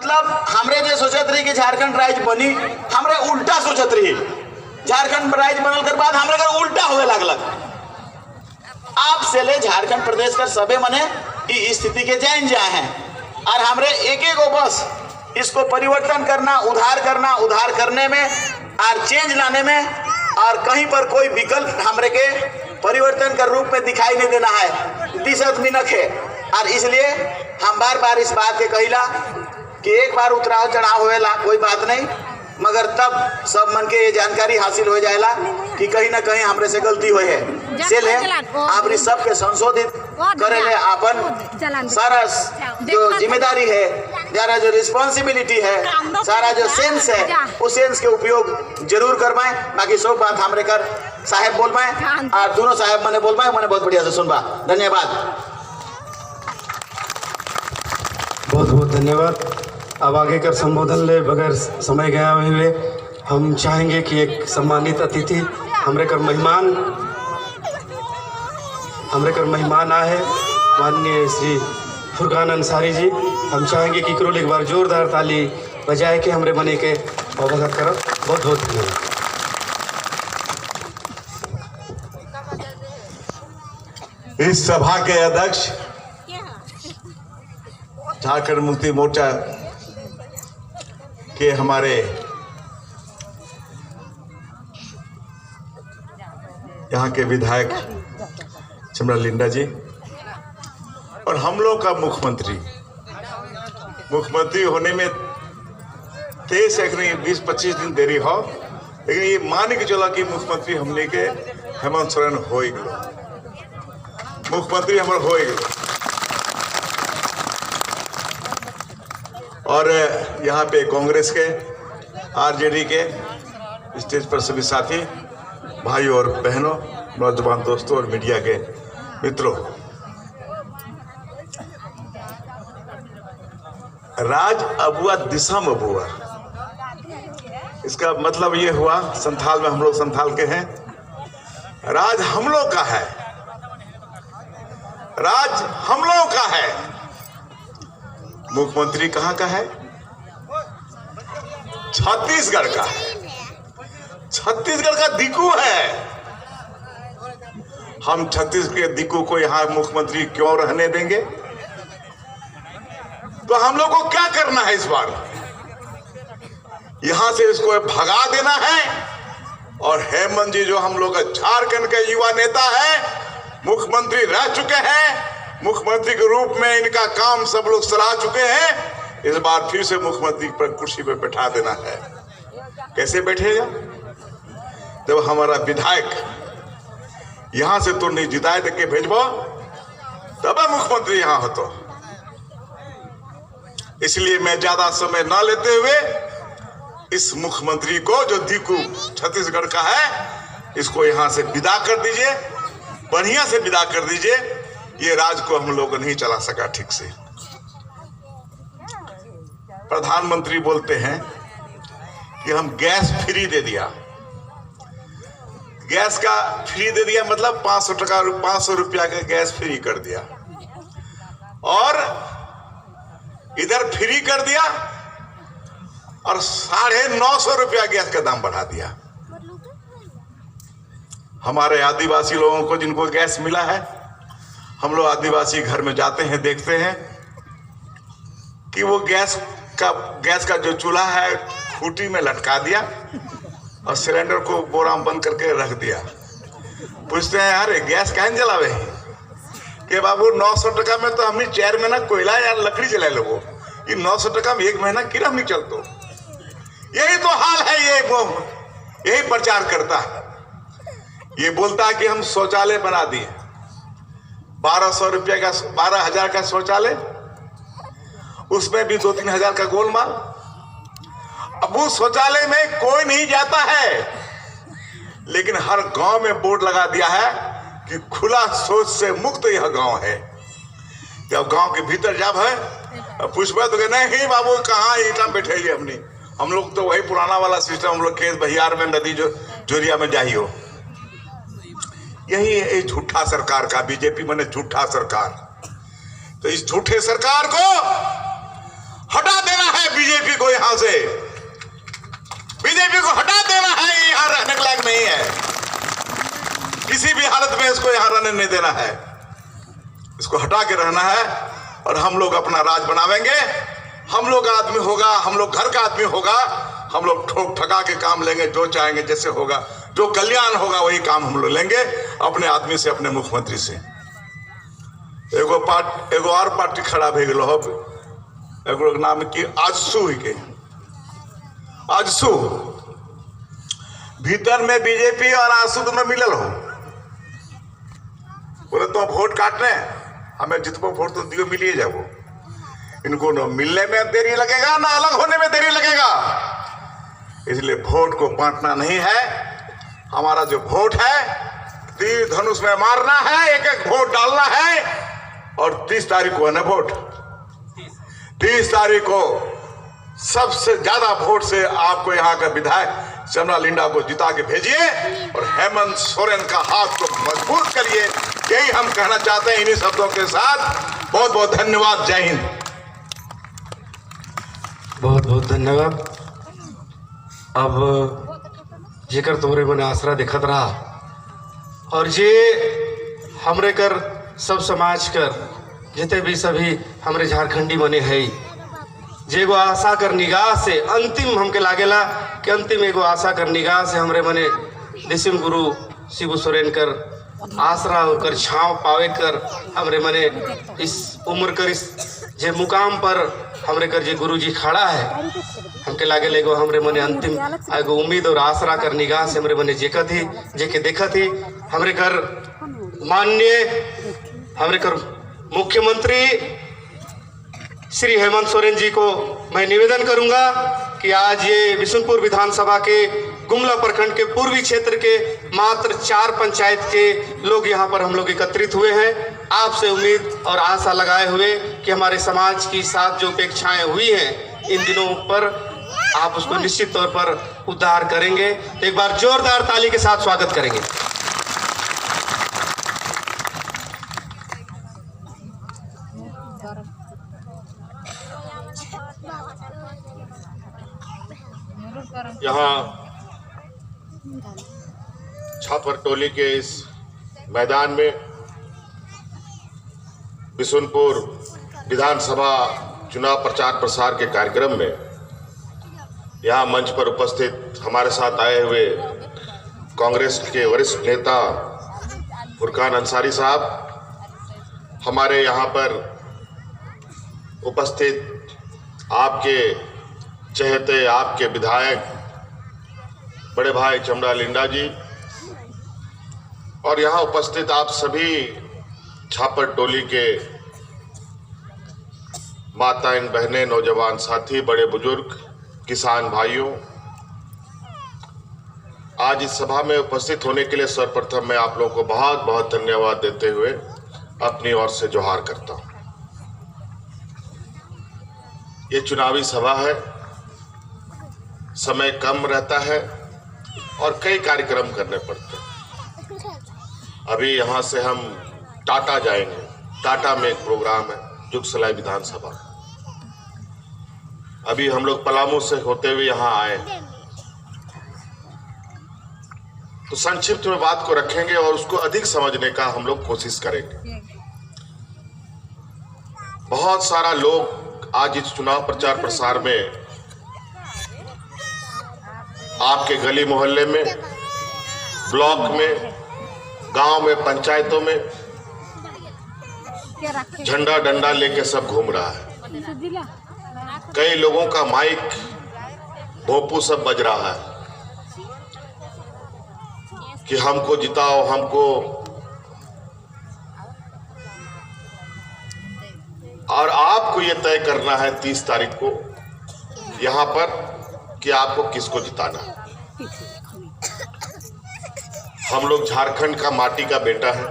मतलब हमरे जो सोचत रही कि झारखंड राज्य बनी, हमरे उल्टा सोचत रही। झारखंड राज्य बनल के बाद हमरे घर उल्टा होवे लागलक। आप से ले झारखंड प्रदेश का सबे मने इस स्थिति के जान जाए हैं और हमरे एक एक बस इसको परिवर्तन करना, उधार करने में और चेंज लाने में और कहीं पर कोई विकल्प हमरे के परिवर्तन का रूप में दिखाई नहीं देना है, दिशत मिनक है। और इसलिए हम बार बार इस बात के कहिला कि एक बार उतराव चढ़ाव होएला कोई बात नहीं, मगर तब सब मन के ये जानकारी हासिल हो जाएला कि कहीं ना कहीं हमरे से गलती हुई है। से ले आप सबके संशोधित करे ले अपन सारा जो जिम्मेदारी है, सारा जो रिस्पॉन्सिबिलिटी है, सारा जो सेंस है, उस सेंस के उपयोग जरूर करवाएं। बाकी सब बात हमरे कर साहेब बोल पाए और दोनों साहेब मने बोल पाए, मैंने बहुत बढ़िया से सुनवा। धन्यवाद, बहुत बहुत धन्यवाद। अब आगे कर संबोधन ले बगैर समय गया हुए हम चाहेंगे कि एक सम्मानित अतिथि हमरे कर मेहमान आए, माननीय श्री फुरकान अंसारी जी। हम चाहेंगे कि करोल एक बार जोरदार ताली बजाए के हमरे मने के अवगत करो। बहुत बहुत धन्यवाद। इस सभा के अध्यक्ष झारखंड मुक्ति मोर्चा के हमारे यहाँ के विधायक चमड़ा लिंडा जी और हम लोग का मुख्यमंत्री होने में 23 एक नहीं 20-25 दिन देरी हो, लेकिन ये मान के चला कि मुख्यमंत्री हमने के हेमंत सोरेन हो गए, मुख्यमंत्री हमारे हो गए। और यहाँ पे कांग्रेस के, आरजेडी के, स्टेज पर सभी साथी भाइयों और बहनों, नौजवान दोस्तों और मीडिया के मित्रों, राज अबुआ दिशा अबुआ, इसका मतलब ये हुआ, संथाल में हम लोग संथाल के हैं, राज हम लोग का है, राज हम लोग का है। मुख्यमंत्री कहाँ का है? छत्तीसगढ़ का है, छत्तीसगढ़ का दिक्कू है। हम छत्तीसगढ़ के दिक्कू को यहाँ मुख्यमंत्री क्यों रहने देंगे? तो हम लोग को क्या करना है इस बार? यहां से इसको भगा देना है। और हेमंत जी जो हम लोग का झारखंड के युवा नेता है, मुख्यमंत्री रह चुके हैं, मुख्यमंत्री के रूप में इनका काम सब लोग सराह चुके हैं, इस बार फिर से मुख्यमंत्री पर कुर्सी पर बैठा देना है। कैसे बैठेगा? जब हमारा विधायक यहां से तो नहीं जिताए दे के भेजबो तब मुख्यमंत्री यहां हो। तो इसलिए मैं ज्यादा समय ना लेते हुए इस मुख्यमंत्री को जो दिक्कू छत्तीसगढ़ का है, इसको यहां से विदा कर दीजिए, बढ़िया से विदा कर दीजिए। ये राज को हम लोग नहीं चला सका ठीक से। प्रधानमंत्री बोलते हैं कि हम गैस फ्री दे दिया, गैस का फ्री दे दिया मतलब 500 रुपया का गैस फ्री कर दिया, और इधर फ्री कर दिया और 950 रुपया गैस का दाम बढ़ा दिया। हमारे आदिवासी लोगों को जिनको गैस मिला है, हम लोग आदिवासी घर में जाते हैं, देखते हैं कि वो गैस का जो चूल्हा है खूंटी में लटका दिया और सिलेंडर को बोरा में बंद करके रख दिया। पूछते हैं यार गैस कहीं जलावे कि बाबू 900 टका में तो हमने 4 महीना कोयला या लकड़ी जला लो, ये 900 टका में 1 महीना किरा नहीं चलतो। यही तो हाल है, यही प्रचार करता है। ये बोलता है कि हम शौचालय बना दिए, 1200 रुपया का 12,000 का शौचालय, उसमें भी 2-3 हजार का गोलमाल। अब उस शौचालय में कोई नहीं जाता है, लेकिन हर गांव में बोर्ड लगा दिया है कि खुला शौच से मुक्त यह गांव है। जब गांव के भीतर जब है पूछबा तो नहीं बाबू कहाँ ईटा बैठेगी हमने, हम लोग तो वही पुराना वाला सिस्टम, हम लोग खेत बहियार में नदी जोरिया में जाइयो। यही झूठा सरकार का, बीजेपी माने झूठा सरकार। तो इस झूठे सरकार को हटा देना है यहाँ से। बीजेपी को हटा देना है, यहाँ रहने के लायक नहीं है, किसी भी हालत में इसको यहाँ रहने नहीं देना है, इसको हटा के रहना है। और हम लोग अपना राज बनावेंगे, हम लोग का आदमी होगा, हम लोग घर का आदमी होगा, हम लोग ठोक ठका के काम लेंगे, जो चाहेंगे जैसे होगा, जो कल्याण होगा वही काम हम लोग लेंगे अपने आदमी से, अपने मुख्यमंत्री से। एगो और पार्टी खड़ा भे गलो, एगो नाम की आजसू के, आजसू भीतर में बीजेपी और आजसू दोनों मिलल हो, बोले तो वोट काटने हमें जितने वोट तो दियो मिलिए जाओ, इनको न मिलने में देरी लगेगा ना अलग होने में देरी लगेगा। इसलिए वोट को बांटना नहीं है, हमारा जो वोट है तीर धनुष में मारना है, एक एक वोट डालना है। और 30 तारीख को है ना वोट, 30 तारीख को सबसे ज्यादा वोट से आपको यहाँ का विधायक चमड़ा लिंडा को जिता के भेजिए और हेमंत सोरेन का हाथ को मजबूत करिए। यही हम कहना चाहते हैं इन्हीं शब्दों के साथ। बहुत बहुत धन्यवाद, जय हिंद। बहुत बहुत धन्यवाद। अब जेकर तोहरे मने आसरा दिखत रहा और जे हमरे कर सब समाज कर जिते भी सभी हमरे झारखंडी मने है, जे एगो आशा कर निगाह से अंतिम हमके लागेला कि अंतिम एगो आशा कर निगाह से हमरे मने देसिम गुरु शिबू सोरेन कर आसरा और कर छाँव पावे कर हमरे मने इस उम्र कर इस जे मुकाम पर हमरे कर जे गुरु जी खड़ा है, हमके लागे लेगो हमरे मने अंतिम एगो उम्मीद और आसरा कर निगाह से हमरे मने जेकत ही जेके देखत ही हमरे कर माननीय हमरे कर मुख्यमंत्री श्री हेमंत सोरेन जी को मैं निवेदन करूंगा कि आज ये बिशुनपुर विधानसभा के गुमला प्रखंड के पूर्वी क्षेत्र के मात्र 4 पंचायत के लोग यहाँ पर हम लोग एकत्रित हुए हैं, आपसे उम्मीद और आशा लगाए हुए कि हमारे समाज की साथ जो अपेक्षाएं हुई हैं इन दिनों पर आप उसको निश्चित तौर पर उद्धार करेंगे। तो एक बार जोरदार ताली के साथ स्वागत करेंगे। यहाँ छापर टोली के इस मैदान में बिशुनपुर विधानसभा चुनाव प्रचार प्रसार के कार्यक्रम में यहाँ मंच पर उपस्थित हमारे साथ आए हुए कांग्रेस के वरिष्ठ नेता फुरकान अंसारी साहब, हमारे यहाँ पर उपस्थित आपके चहेते आपके विधायक बड़े भाई चमड़ा लिंडा जी, और यहाँ उपस्थित आप सभी छापर टोली के माताएं, बहनें, नौजवान साथी, बड़े बुजुर्ग, किसान भाइयों, आज इस सभा में उपस्थित होने के लिए सर्वप्रथम मैं आप लोगों को बहुत बहुत धन्यवाद देते हुए अपनी ओर से जोहार करता हूँ। ये चुनावी सभा है, समय कम रहता है और कई कार्यक्रम करने पड़ते हैं। अभी यहाँ से हम टाटा जाएंगे, टाटा में एक प्रोग्राम है जुगसलाई विधानसभा। अभी हम लोग पलामू से होते हुए यहाँ आए, तो संक्षिप्त में बात को रखेंगे और उसको अधिक समझने का हम लोग कोशिश करेंगे। बहुत सारा लोग आज इस चुनाव प्रचार प्रसार में आपके गली मोहल्ले में, ब्लॉक में, गांव में, पंचायतों में झंडा डंडा लेके सब घूम रहा है। कई लोगों का माइक भोंपू सब बज रहा है कि हमको जिताओ, हमको, और आपको ये तय करना है 30 तारीख को यहाँ पर कि आपको किसको जिताना है। हम लोग झारखंड का माटी का बेटा है।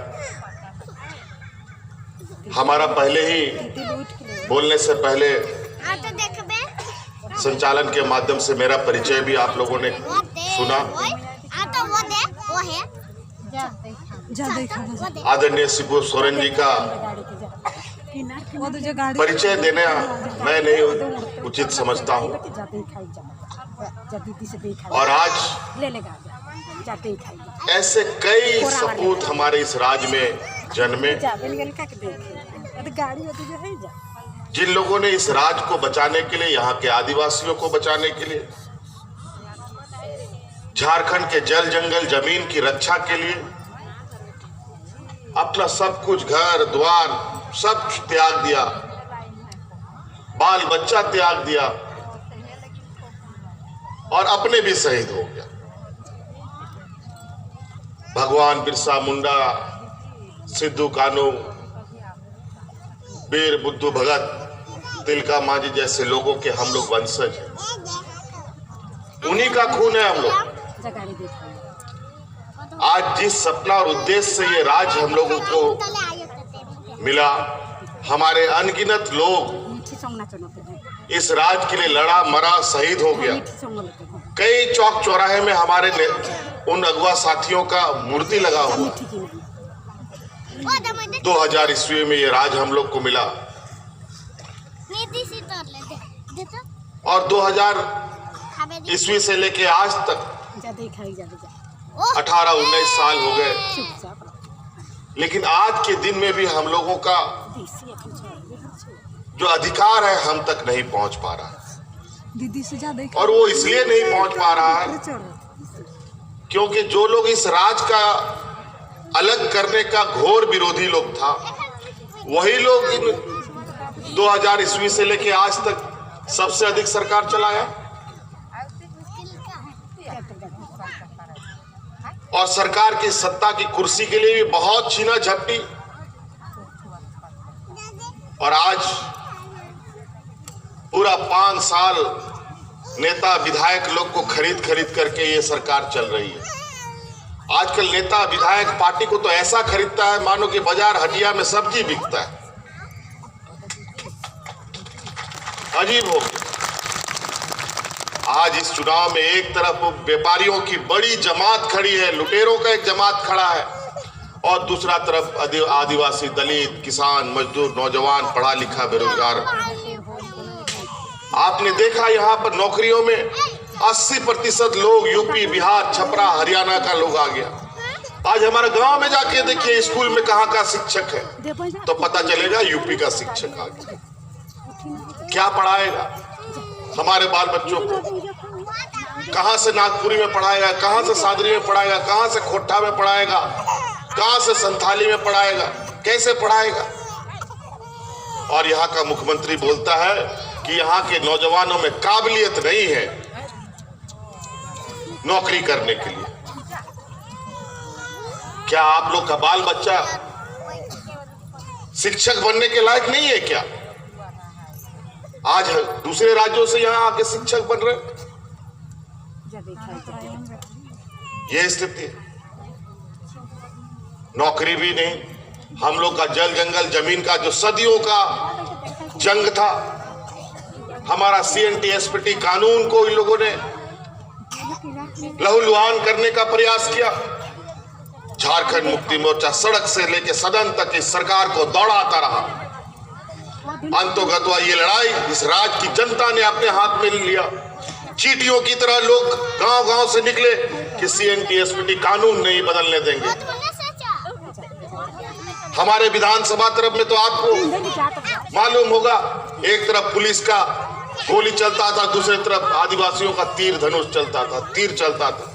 हमारा पहले ही बोलने से पहले संचालन के माध्यम से मेरा परिचय भी आप लोगों ने सुना। आदरणीय शिबू सोरेन जी का परिचय देना मैं नहीं उचित समझता हूँ। और आज ऐसे कई सपूत हमारे इस राज्य में जन्मे जिन लोगों ने इस राज्य को बचाने के लिए, यहाँ के आदिवासियों को बचाने के लिए, झारखंड के जल जंगल जमीन की रक्षा के लिए अपना सब कुछ, घर द्वार सब त्याग दिया, बाल बच्चा त्याग दिया और अपने भी शहीद हो गया। भगवान बिरसा मुंडा, सिद्धू कानू, वीर बुद्धू भगत, तिलका मांझी जैसे लोगों के हम लोग वंशज हैं, उन्हीं का खून है हम लोग। आज जिस सपना और उद्देश्य से ये राज्य हम लोगों को मिला, हमारे अनगिनत लोग इस राज्य के लिए लड़ा, मरा, शहीद हो गया। कई चौक चौराहे में हमारे उन अगवा साथियों का मूर्ति लगा हुआ। 2000 ईस्वी में ये राज हम लोग को मिला और 2000 ईस्वी से लेके आज तक 18-19 साल हो गए, लेकिन आज के दिन में भी हम लोगों का जो अधिकार है हम तक नहीं पहुंच पा रहा है। और वो इसलिए नहीं पहुंच पा रहा है क्योंकि जो लोग इस राज का अलग करने का घोर विरोधी लोग था, वही लोग इन 2000 ईस्वी से लेके आज तक सबसे अधिक सरकार चलाया और सरकार की सत्ता की कुर्सी के लिए भी बहुत छीना झपटी। और आज पूरा 5 साल नेता विधायक लोग को खरीद करके ये सरकार चल रही है। आजकल नेता विधायक पार्टी को तो ऐसा खरीदता है मानो कि बाजार हटिया में सब्जी बिकता है। अजीब हो गया। आज इस चुनाव में एक तरफ व्यापारियों की बड़ी जमात खड़ी है, लुटेरों का एक जमात खड़ा है, और दूसरा तरफ आदिवासी, दलित, किसान, मजदूर, नौजवान, पढ़ा लिखा, बेरोजगार। आपने देखा यहाँ पर नौकरियों में 80% लोग यूपी, बिहार, छपरा, हरियाणा का लोग आ गया। आज हमारे गांव में जाके देखिए स्कूल में कहाँ का शिक्षक है तो पता चलेगा यूपी का शिक्षक आ गया। क्या पढ़ाएगा हमारे बाल बच्चों को? कहां से नागपुरी में पढ़ाएगा, कहां से सादरी में पढ़ाएगा, कहां से खोट्टा में पढ़ाएगा, कहां से संथाली में पढ़ाएगा, कैसे पढ़ाएगा? और यहाँ का मुख्यमंत्री बोलता है कि यहाँ के नौजवानों में काबिलियत नहीं है नौकरी करने के लिए। क्या आप लोग का बाल बच्चा शिक्षक बनने के लायक नहीं है क्या? आज दूसरे राज्यों से यहाँ आके शिक्षक बन रहे, ये स्थिति है। नौकरी भी नहीं। हम लोग का जल जंगल जमीन का जो सदियों का जंग था, हमारा CNT SPT कानून को इन लोगों ने लहूलुहान करने का प्रयास किया। झारखंड मुक्ति मोर्चा सड़क से लेकर सदन तक इस सरकार को दौड़ाता रहा। अंतोगत्वा ये लड़ाई इस राज्य की जनता ने अपने हाथ में लिया। चींटियों की तरह लोग गांव-गांव से निकले कि CNT SPT कानून नहीं बदलने देंगे। हमारे विधानसभा तरफ में तो आपको मालूम होगा, एक तरफ पुलिस का गोली चलता था, दूसरी तरफ आदिवासियों का तीर धनुष चलता था, तीर चलता था।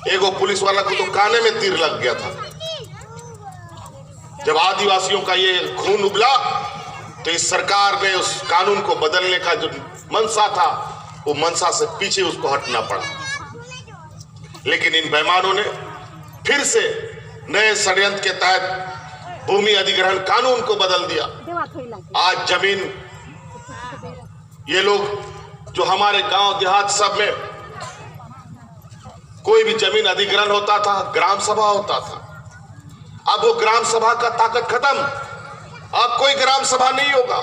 एगो पुलिस वाला को तो काने में तीर लग गया था। जब आदिवासियों का ये खून उबला तो इस सरकार ने उस कानून को बदलने का जो मनसा था, वो मनसा से पीछे उसको हटना पड़ा। लेकिन इन बेईमानों ने फिर से नए षड्यंत्र के तहत भूमि अधिग्रहण कानून को बदल दिया। आज जमीन, ये लोग जो हमारे गांव देहात सब में कोई भी जमीन अधिग्रहण होता था, ग्राम सभा होता था। अब वो ग्राम सभा का ताकत खत्म। अब कोई ग्राम सभा नहीं होगा।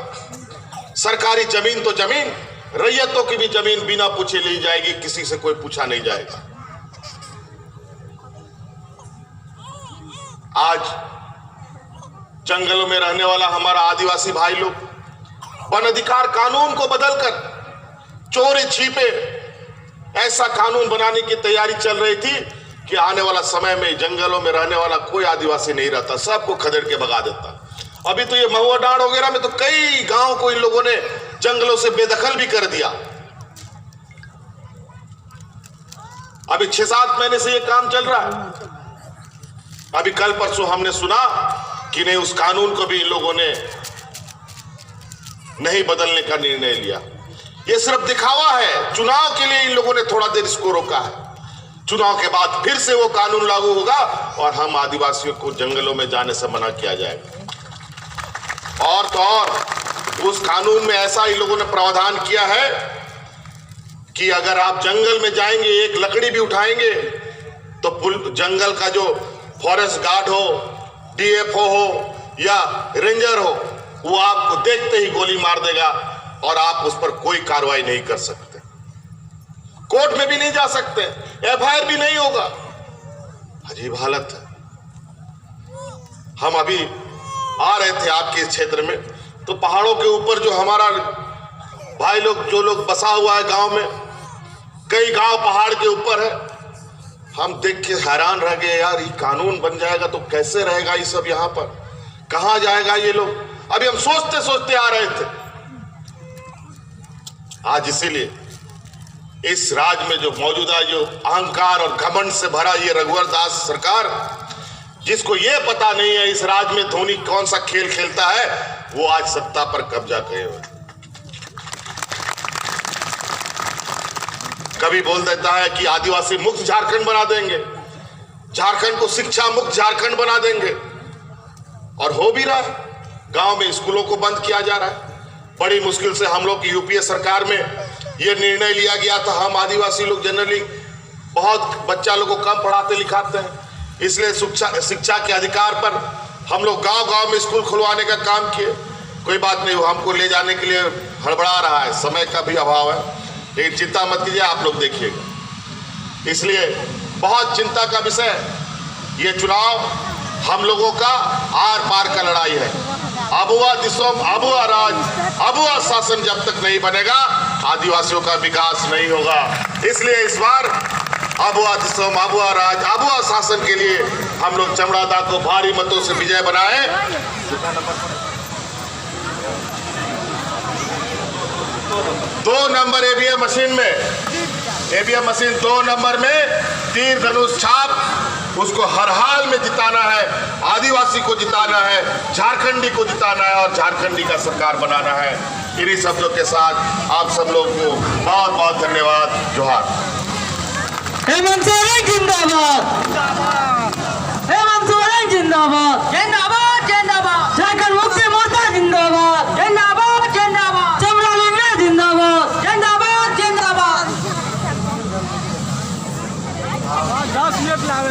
सरकारी जमीन तो जमीन, रैयतों की भी जमीन बिना पूछे ली जाएगी, किसी से कोई पूछा नहीं जाएगा। आज जंगलों में रहने वाला हमारा आदिवासी भाई लोग वन अधिकार कानून को बदलकर चोरी छिपे ऐसा कानून बनाने की तैयारी चल रही थी कि आने वाला समय में जंगलों में रहने वाला कोई आदिवासी नहीं रहता, सबको खदेड़ के भगा देता। अभी तो ये महुआ डांड वगैरह में तो कई गांव को इन लोगों ने जंगलों से बेदखल भी कर दिया। अभी 6-7 महीने से ये काम चल रहा है। अभी कल परसों हमने सुना कि नहीं, उस कानून को भी इन लोगों ने नहीं बदलने का निर्णय लिया। ये सिर्फ दिखावा है, चुनाव के लिए इन लोगों ने थोड़ा देर इसको रोका है। चुनाव के बाद फिर से वो कानून लागू होगा और हम आदिवासियों को जंगलों में जाने से मना किया जाएगा। और तो और उस कानून में ऐसा इन लोगों ने प्रावधान किया है कि अगर आप जंगल में जाएंगे, एक लकड़ी भी उठाएंगे तो जंगल का जो फॉरेस्ट गार्ड हो, डीएफओ हो या रेंजर हो, वो आपको देखते ही गोली मार देगा और आप उस पर कोई कार्रवाई नहीं कर सकते, कोर्ट में भी नहीं जा सकते, एफआईआर भी नहीं होगा। अजीब हालत है। हम अभी आ रहे थे आपके क्षेत्र में, तो पहाड़ों के ऊपर जो हमारा भाई लोग, जो लोग बसा हुआ है गांव में, कई गांव पहाड़ के ऊपर है, हम देख के हैरान रह गए, यार ये कानून बन जाएगा तो कैसे रहेगा ये सब, यहाँ पर कहां जाएगा ये लोग। अभी हम सोचते सोचते आ रहे थे। आज इसीलिए इस राज्य में जो मौजूदा जो अहंकार और घमंड से भरा ये रघुवर दास सरकार, जिसको ये पता नहीं है इस राज्य में धोनी कौन सा खेल खेलता है, वो आज सत्ता पर कब्जा किए हुए। कभी बोल देता है कि आदिवासी मुक्त झारखंड बना देंगे, झारखंड को शिक्षा मुक्त झारखंड बना देंगे, और हो भी रहा है। गांव में स्कूलों को बंद किया जा रहा है। बड़ी मुश्किल से हम लोग की यूपीए सरकार में ये निर्णय लिया गया था। हम आदिवासी लोग जनरली बहुत बच्चा लोग को कम पढ़ाते लिखाते हैं, इसलिए शिक्षा के अधिकार पर हम लोग गांव गांव में स्कूल खुलवाने का काम किए। कोई बात नहीं, वो हमको ले जाने के लिए हड़बड़ा रहा है, समय का भी अभाव है, लेकिन चिंता मत कीजिए, आप लोग देखिएगा। इसलिए बहुत चिंता का विषय ये चुनाव हम लोगों का आर पार का लड़ाई है। अबुआ दिसोम, अबुआ राज, अबुआ शासन जब तक नहीं बनेगा, आदिवासियों का विकास नहीं होगा। इसलिए इस बार अबुआ दिसोम, अबुआ राज, अबुआ शासन के लिए हम लोग चमड़ादा को भारी मतों से विजय बनाए। 2 नंबर ईवीएम मशीन में, ईवीएम मशीन 2 नंबर में तीर धनुष छाप, उसको हर हाल में जिताना है। आदिवासी को जिताना है, झारखंडी को जिताना है और झारखंडी का सरकार बनाना है। इन्हीं शब्दों के साथ आप सब लोग को बहुत बहुत धन्यवाद। जोहार। हेमंत सोरेन जिंदाबाद, हेमंत सोरेन जिंदाबाद, जिंदाबाद जिंदाबाद, झारखंड मुक्ति मोर्चा जिंदाबाद, जिंदाबाद जिंदाबाद, चमड़ा लंगड़ा जिंदाबाद, जिंदाबाद जिंदाबाद। 10 मिनट लावे।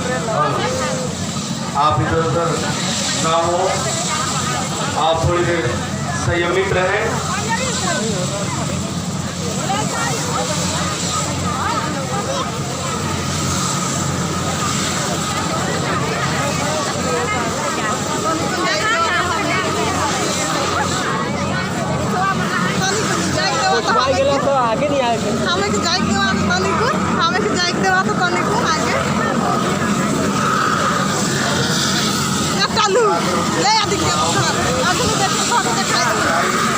आप इधर उधर ना हो, आप थोड़ी देर संयमित रहें। तो आगे नहीं आएंगे, हमें जाए के बाद कनी को, हमें जाए के बाद कनी को आगे या चालू ले आदि के आज देखो तो दिखाई